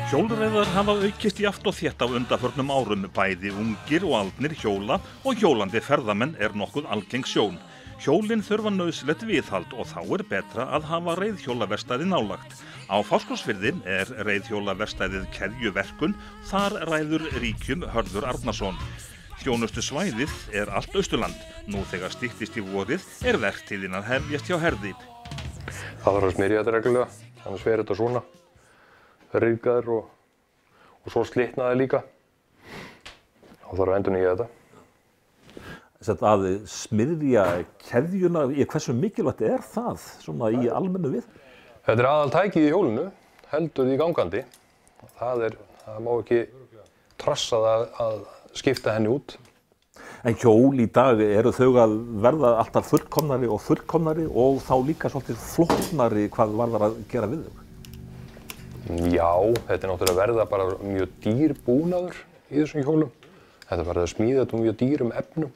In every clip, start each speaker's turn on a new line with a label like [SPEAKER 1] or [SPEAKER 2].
[SPEAKER 1] Hjólreiðar hafa aukist jafnt og þétt á undanförnum árum, bæði ungir og aldnir hjóla og hjólandi ferðamenn er nokkuð algeng sjón. Hjólin þurfa nauðsynlegt viðhald og þá er betra að hafa reiðhjólaverkstæði nálagt. Á Fáskrúðsfirði er reiðhjólaverkstæðið Keðjuverkun, þar ræður ríkjum Hörður Arnarsson. Þjónustu svæðið er allt Austurland. Nú þegar styttist í vorið er vertíðin að hefjast hjá Herði.
[SPEAKER 2] Það þarf að smyrja þetta reglulega, annars fer þetta svona. Ryðgaður og svo slitnaði líka. Þá þarf að endurnýja þetta.
[SPEAKER 3] Þetta að smyrja keðjuna, hversu mikilvægt er það svona í almennu við?
[SPEAKER 2] Þetta er aðaltækið í hjólinu, heldur því gangandi. Það má ekki trassað að skipta henni út.
[SPEAKER 3] En hjól í dag eru þau að verða alltaf fullkomnari og þá líka svolítið flóknari hvað varðar að gera við þau?
[SPEAKER 2] Já, þetta er náttúrulega að verða bara mjög dýr búnaður í þessum hjólum. Þetta verður að smíða þetta mjög dýrum efnum.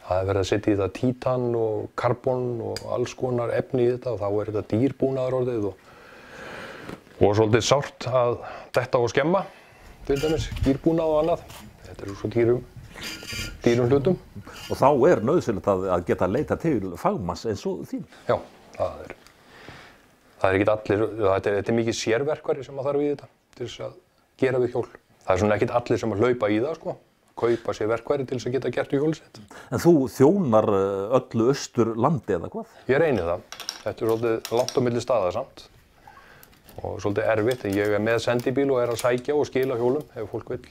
[SPEAKER 2] Það er verið að setja í þetta títan og karbon og alls konar efni í þetta og þá er þetta dýr búnaður orðið og svolítið sárt að detta og skemma, til dæmis, dýrbúnað og annað. Þetta er svo dýrum hlutum.
[SPEAKER 3] Og þá er nauðsynlegt að geta leita til fagmanns eins og þín?
[SPEAKER 2] Já, það er ekki allir, þetta er mikið sérverkvari sem þarf í þetta til þess að gera við hjól. Það er svona ekkert allir sem að hlaupa í það, sko. Kaupa sér verkværi til þess að geta gert í hjólið sitt.
[SPEAKER 3] En þú þjónar öllu Austurlandi eða hvað?
[SPEAKER 2] Ég reyni það. Þetta er svolítið langt á milli staða samt og svolítið erfitt. Ég er með sendibíl og er að sækja og skila hjólum ef fólk vill.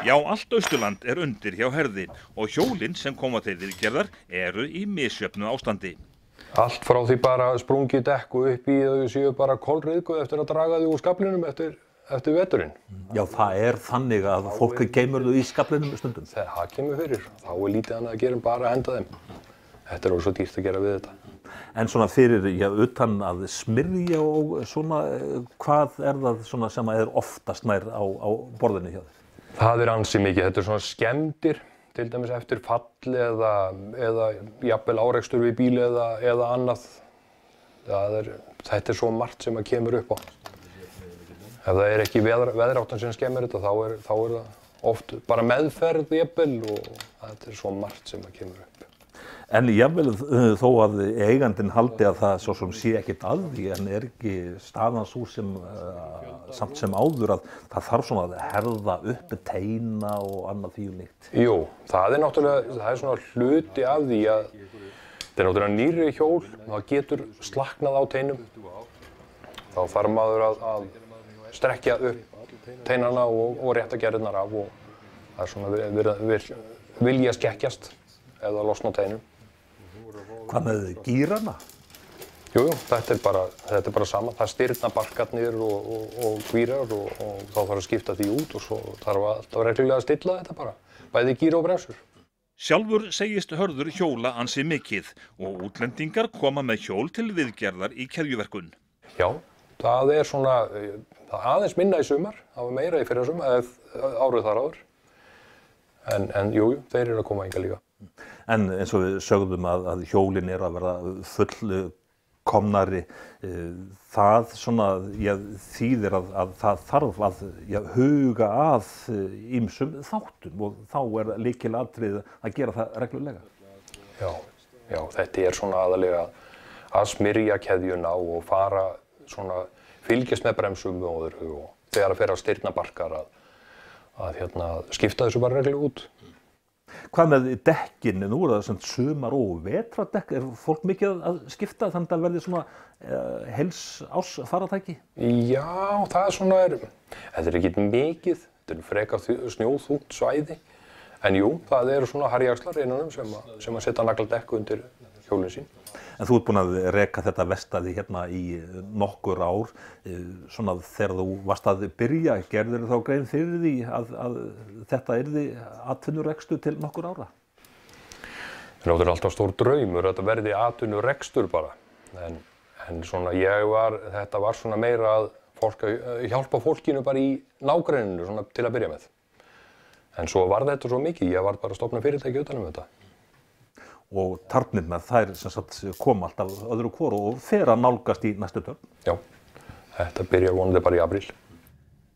[SPEAKER 1] Já, allt Austurland er undir hjá Herði og hjólin sem koma til viðgerðar eru í misjöfnu ástandi.
[SPEAKER 2] Allt frá því bara sprungið dekk og upp í þau séu bara kolryðguð eftir að draga þau úr skaflinum eftir veturinn.
[SPEAKER 3] Já, það er þannig að fólk geymur þau í skaflinum stundum.
[SPEAKER 2] Það kemur fyrir. Þá er lítið annað að gera en bara að henda þeim. Þetta er orðið svo dýrt að gera við þetta.
[SPEAKER 3] En svona fyrir, utan að smyrja og svona, hvað er það svona sem er oftast nær á borðinu hjá þér?
[SPEAKER 2] Það er ansi mikið. Þetta er svona skemmdir, til dæmis eftir fall eða jafnvel árekstur við bíl eða annað. Þetta er svo margt sem að kemur upp á. Ef það er ekki veðráttan sem skemmir þetta, þá er það oft bara meðferð jafnvel og þetta er svo margt sem að kemur upp.
[SPEAKER 3] En jafnvel þó að eigandinn haldi að það svo sem sé ekkert að því, en er ekki staðan svo samt sem áður að það þarf svona að herða upp teina og annað því líkt?
[SPEAKER 2] Jú, það er svona hluti af því að þetta er náttúrulega nýrri hjól, það getur slaknað á teinum. Þá þarf maður að strekkja upp teinana og rétta gerðirnar af og það er svona vilja skekkjast eða losna á teinum.
[SPEAKER 3] Hvað með gírana?
[SPEAKER 2] Jú, þetta er bara sama. Það stirna barkarnir og gírar og þá þarf að skipta því út og svo þarf alltaf reglulega að stilla þetta bara. Bæði gíra og bremsur.
[SPEAKER 1] Sjálfur segist Hörður hjóla ansi mikið og útlendingar koma með hjól til viðgerðar í Keðjuverkun.
[SPEAKER 2] Já, það er svona aðeins minna í sumar, það var meira í fyrra sumar, árið þar áður. En jú, þeir eru að koma hingað líka.
[SPEAKER 3] En eins og við sögðum að hjólin eru að verða fullkomnari, það svona, þýðir að það þarf að huga að ýmsum þáttum og þá er lykilatriði að gera það reglulega.
[SPEAKER 2] Já, þetta er svona aðalega að smyrja keðjuna og fara svona fylgjast með bremsum og öðru og þegar að fer að stirna barkar að skipta þessu bara reglulega út.
[SPEAKER 3] Hvað með dekkin? Nú er það sumar- og vetradekk. Er fólk mikið að skipta þannig að það verði svona heils árs faratæki?
[SPEAKER 2] Já, það er svona, þetta er ekki mikið, þetta er frekar snjóþungt svæði. En jú, það eru svona harjaxlar innanum sem að setja nagladekk undir hjólinn sín.
[SPEAKER 3] En þú ert búinn að reka þetta verkstæði hérna í nokkur ár. Svona þegar þú varst að byrja, gerðir þá grein fyrir því að þetta yrði atvinnurekstur til nokkur ára?
[SPEAKER 2] Það er alltaf stór draumur að þetta verði atvinnurekstur bara. En svona þetta var svona meira að hjálpa fólkinu bara í nágrenninu svona til að byrja með. En svo var þetta svo mikið, ég var bara að stofna fyrirtæki utan um þetta.
[SPEAKER 3] og tarnirnar þær sem sagt koma alltaf öðru hvoru og fer að nálgast í næstu törn.
[SPEAKER 2] Já, þetta byrjar vonandi bara í apríl.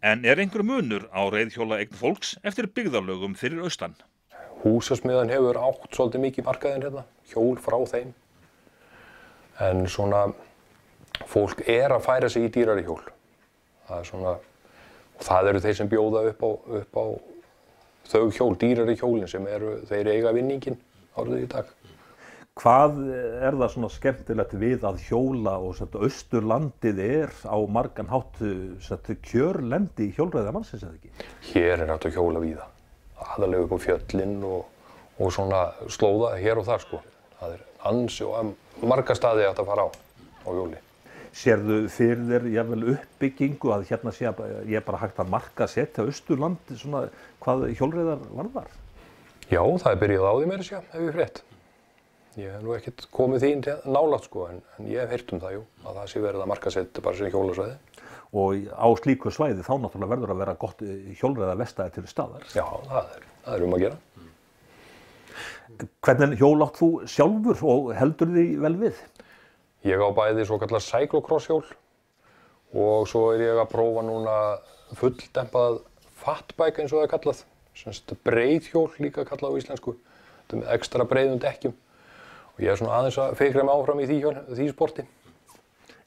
[SPEAKER 1] En er einhver munur á reiðhjólaeign fólks eftir byggðarlögum fyrir austan?
[SPEAKER 2] Húsasmiðjan hefur átt svolítið mikið markaðinn hérna, hjól frá þeim. En svona, fólk að færa sig í dýrari hjól. Það svona, og það eru þeir sem bjóða upp á þau hjól, dýrari hjólin sem þeir eiga vinninginn árið í dag.
[SPEAKER 3] Hvað það svona skemmtilegt við að hjóla og Austurlandið á margan hátt kjörlendi hjólreiðamannsins eða ekki?
[SPEAKER 2] Hér hægt að hjóla víða, aðallega upp á fjöllin og svona slóða hér og þar sko. Það ansi og marga staði hægt að fara á hjóli.
[SPEAKER 3] Sérðu fyrir þér jafnvel uppbyggingu að hérna sé ég bara hægt að markasetja Austurland svona hvað hjólreiðar varðar?
[SPEAKER 2] Já, það byrjað á því meira að segja, hef ég frétt. Ég hef nú ekkert komið því nálægt sko, en ég hef heyrt það, að það sé verið að markasetja bara sem hjólasvæði.
[SPEAKER 3] Og á slíku svæði þá náttúrulega verður að vera gott hjólreiðavestæði til staðar.
[SPEAKER 2] Já, það að gera.
[SPEAKER 3] Hvernig hjól átt þú sjálfur og heldur því vel við?
[SPEAKER 2] Ég á bæði svokallað cyclocross hjól og svo ég að prófa núna fulldempað fatbike eins og það er kallað. Semst breið hjól líka kallað á íslensku. Þetta með ekstra breiðum dekkjum. Og ég svona aðeins að fikra mig áfram í því sporti.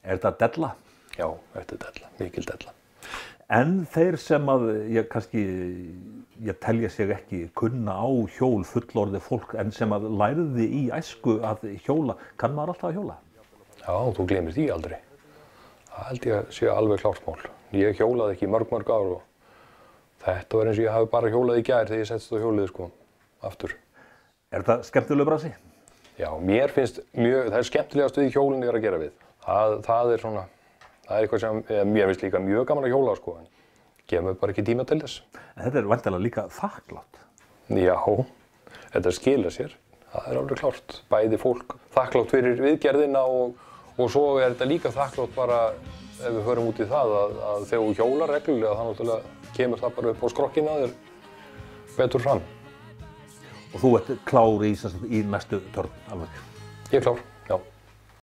[SPEAKER 3] Er þetta della?
[SPEAKER 2] Já, þetta della, mikil della.
[SPEAKER 3] En þeir sem að ég telja sig ekki kunna á hjól fullorðið fólk en sem að lærði í æsku að hjóla, kann maður alltaf að hjóla?
[SPEAKER 2] Já, þú gleymir því aldrei. Það held ég að sé alveg klárt mál. Ég hjólaði ekki í mörg ár og þetta var eins og ég hafi bara hjólað í gær þegar ég settist á hjólið sko, aftur.
[SPEAKER 3] Er þetta skemmtilegur bransi?
[SPEAKER 2] Já, mér finnst það skemmtilegast við hjólinn að gera við. Það er eitthvað sem mér finnst líka mjög gaman að hjóla sko, en gefur bara ekki tíma til þess.
[SPEAKER 3] En þetta væntanlega líka þakklátt?
[SPEAKER 2] Já, þetta skila sér. Það er alveg klárt. Bæði fólk þakklátt fyrir viðgerðina og svo er þetta líka þakklátt bara ef við förum út í það að þegar þú hjólar reglulega þá náttúrulega kemur það bara upp á skrokkinn að þér betur fram.
[SPEAKER 3] Og þú ert klár í næstu törn alveg?
[SPEAKER 2] Ég er klár.